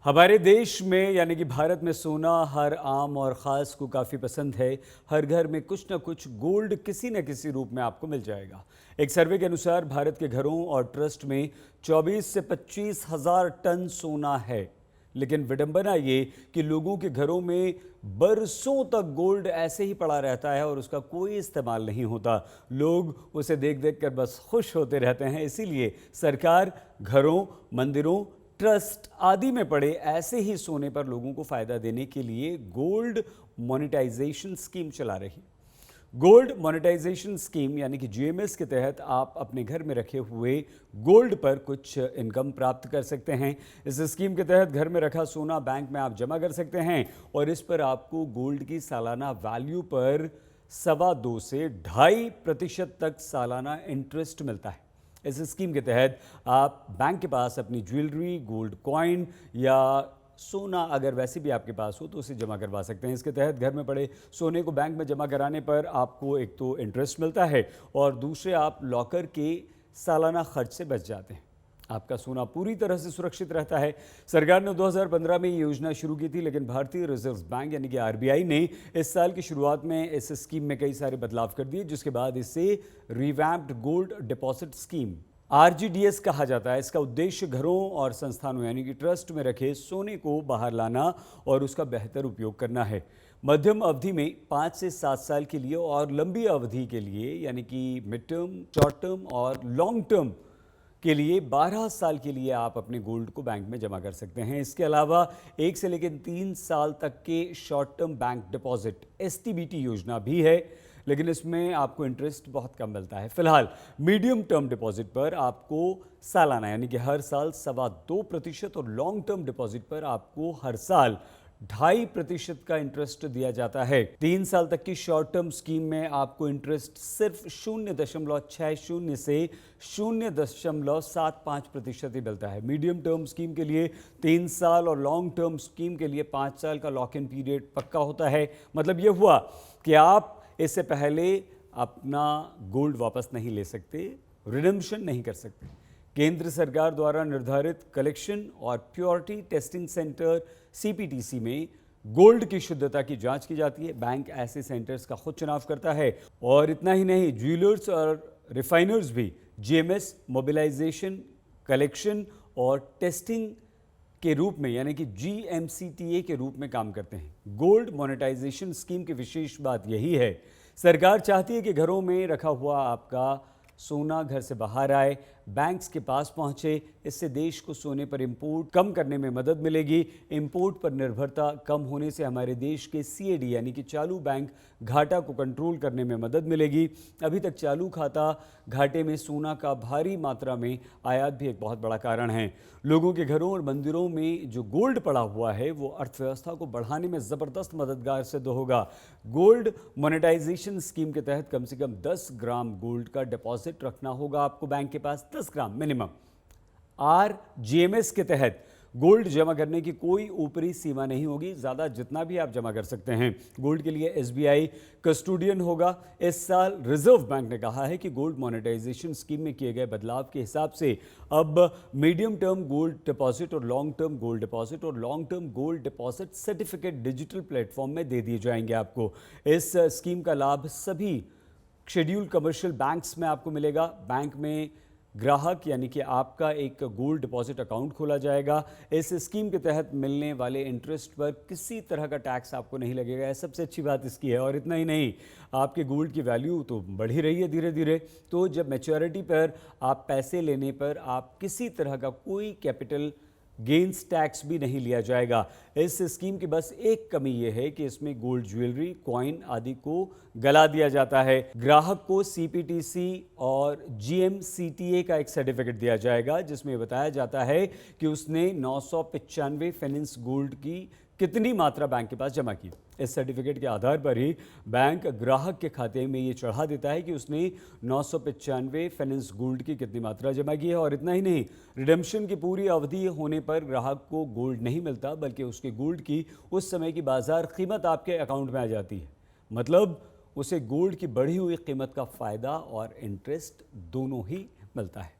हमारे देश में यानी कि भारत में सोना हर आम और ख़ास को काफ़ी पसंद है। हर घर में कुछ ना कुछ गोल्ड किसी न किसी रूप में आपको मिल जाएगा। एक सर्वे के अनुसार भारत के घरों और ट्रस्ट में 24 से 25 हज़ार टन सोना है। लेकिन विडंबना ये कि लोगों के घरों में बरसों तक गोल्ड ऐसे ही पड़ा रहता है और उसका कोई इस्तेमाल नहीं होता। लोग उसे देख देख कर बस खुश होते रहते हैं। इसीलिए सरकार घरों, मंदिरों, ट्रस्ट आदि में पड़े ऐसे ही सोने पर लोगों को फायदा देने के लिए गोल्ड मोनेटाइजेशन स्कीम चला रही। गोल्ड मोनेटाइजेशन स्कीम यानी कि जीएमएस के तहत आप अपने घर में रखे हुए गोल्ड पर कुछ इनकम प्राप्त कर सकते हैं। इस स्कीम के तहत घर में रखा सोना बैंक में आप जमा कर सकते हैं और इस पर आपको गोल्ड की सालाना वैल्यू पर 2.25 से 2.5% तक सालाना इंटरेस्ट मिलता है। इस स्कीम के तहत आप बैंक के पास अपनी ज्वेलरी, गोल्ड कॉइन या सोना अगर वैसे भी आपके पास हो तो उसे जमा करवा सकते हैं। इसके तहत घर में पड़े सोने को बैंक में जमा कराने पर आपको एक तो इंटरेस्ट मिलता है और दूसरे आप लॉकर के सालाना खर्च से बच जाते हैं। आपका सोना पूरी तरह से सुरक्षित रहता है। सरकार ने 2015 में ये योजना शुरू की थी, लेकिन भारतीय रिजर्व बैंक यानी कि आरबीआई ने इस साल की शुरुआत में इस स्कीम में कई सारे बदलाव कर दिए, जिसके बाद इसे रिवैम्प्ड गोल्ड डिपॉजिट स्कीम आरजीडीएस कहा जाता है। इसका उद्देश्य घरों और संस्थानों यानी कि ट्रस्ट में रखे सोने को बाहर लाना और उसका बेहतर उपयोग करना है। मध्यम अवधि में 5 से 7 साल के लिए और लंबी अवधि के लिए यानी कि मिड टर्म, शॉर्ट टर्म और लॉन्ग टर्म के लिए 12 साल के लिए आप अपने गोल्ड को बैंक में जमा कर सकते हैं। इसके अलावा 1 से लेकर 3 साल तक के short term bank deposit STBT योजना भी है, लेकिन इसमें आपको इंटरेस्ट बहुत कम मिलता है। फिलहाल मीडियम टर्म डिपॉजिट पर आपको सालाना यानी कि हर साल 2.25% और लॉन्ग टर्म डिपॉजिट पर आपको हर साल 2.5% का इंटरेस्ट दिया जाता है। 3 साल तक की शॉर्ट टर्म स्कीम में आपको इंटरेस्ट सिर्फ 0.60 से 0.75% ही मिलता है। मीडियम टर्म स्कीम के लिए 3 साल और लॉन्ग टर्म स्कीम के लिए 5 साल का लॉक इन पीरियड पक्का होता है। मतलब ये हुआ कि आप इससे पहले अपना गोल्ड वापस नहीं ले सकते, रिडेम्पशन नहीं कर सकते। केंद्र सरकार द्वारा निर्धारित कलेक्शन और प्योरिटी टेस्टिंग सेंटर सीपीटीसी में गोल्ड की शुद्धता की जांच की जाती है। बैंक ऐसे सेंटर्स का खुद चुनाव करता है और इतना ही नहीं, ज्वेलर्स और रिफाइनर्स भी जीएमएस मोबिलाइजेशन, कलेक्शन और टेस्टिंग के रूप में यानी कि जीएमसीटीए के रूप में काम करते हैं। गोल्ड मोनेटाइजेशन स्कीम की विशेष बात यही है, सरकार चाहती है कि घरों में रखा हुआ आपका सोना घर से बाहर आए, बैंक्स के पास पहुंचे। इससे देश को सोने पर इंपोर्ट कम करने में मदद मिलेगी। इंपोर्ट पर निर्भरता कम होने से हमारे देश के सीएडी यानी कि चालू बैंक घाटा को कंट्रोल करने में मदद मिलेगी। अभी तक चालू खाता घाटे में सोना का भारी मात्रा में आयात भी एक बहुत बड़ा कारण है। लोगों के घरों और मंदिरों में जो गोल्ड पड़ा हुआ है वो अर्थव्यवस्था को बढ़ाने में ज़बरदस्त मददगार सिद्ध होगा। गोल्ड मोनेटाइजेशन स्कीम के तहत कम से कम 10 ग्राम गोल्ड का डिपॉजिट रखना होगा आपको बैंक के पास, 10 ग्राम मिनिमम। आरजीएमएस के तहत गोल्ड जमा करने की कोई ऊपरी सीमा नहीं होगी, ज़्यादा जितना भी आप जमा कर सकते हैं। गोल्ड के लिए एसबीआई कस्टोडियन होगा। इस साल रिजर्व बैंक ने कहा है कि गोल्ड मोनेटाइजेशन स्कीम में किए गए बदलाव के हिसाब से अब मीडियम टर्म गोल्ड डिपॉजिट और लॉन्ग टर्म गोल्ड डिपॉजिट और long term gold deposit certificate digital platform में दे दिए जाएंगे आपको। इस स्कीम का लाभ सभी शेड्यूल कमर्शियल बैंक्स में आपको मिलेगा। बैंक में ग्राहक यानी कि आपका एक गोल्ड डिपॉजिट अकाउंट खोला जाएगा। इस स्कीम के तहत मिलने वाले इंटरेस्ट पर किसी तरह का टैक्स आपको नहीं लगेगा। सबसे अच्छी बात इसकी है। और इतना ही नहीं, आपके गोल्ड की वैल्यू तो बढ़ ही रही है धीरे धीरे, तो जब मैच्योरिटी पर आप पैसे लेने पर आप किसी तरह का कोई कैपिटल गेन्स टैक्स भी नहीं लिया जाएगा। इस स्कीम की बस एक कमी यह है कि इसमें गोल्ड ज्वेलरी, कॉइन आदि को गला दिया जाता है। ग्राहक को सीपीटीसी और जीएमसीटीए का एक सर्टिफिकेट दिया जाएगा जिसमें बताया जाता है कि उसने 995 फेनिंस गोल्ड की कितनी मात्रा बैंक के पास जमा की। इस सर्टिफिकेट के आधार पर ही बैंक ग्राहक के खाते में ये चढ़ा देता है कि उसने 995 फेनिंस गोल्ड की कितनी मात्रा जमा की है। और इतना ही नहीं, रिडेम्पशन की पूरी अवधि होने पर ग्राहक को गोल्ड नहीं मिलता, बल्कि उसके गोल्ड की उस समय की बाजार कीमत आपके अकाउंट में आ जाती है। मतलब उसे गोल्ड की बढ़ी हुई कीमत का फ़ायदा और इंटरेस्ट दोनों ही मिलता है।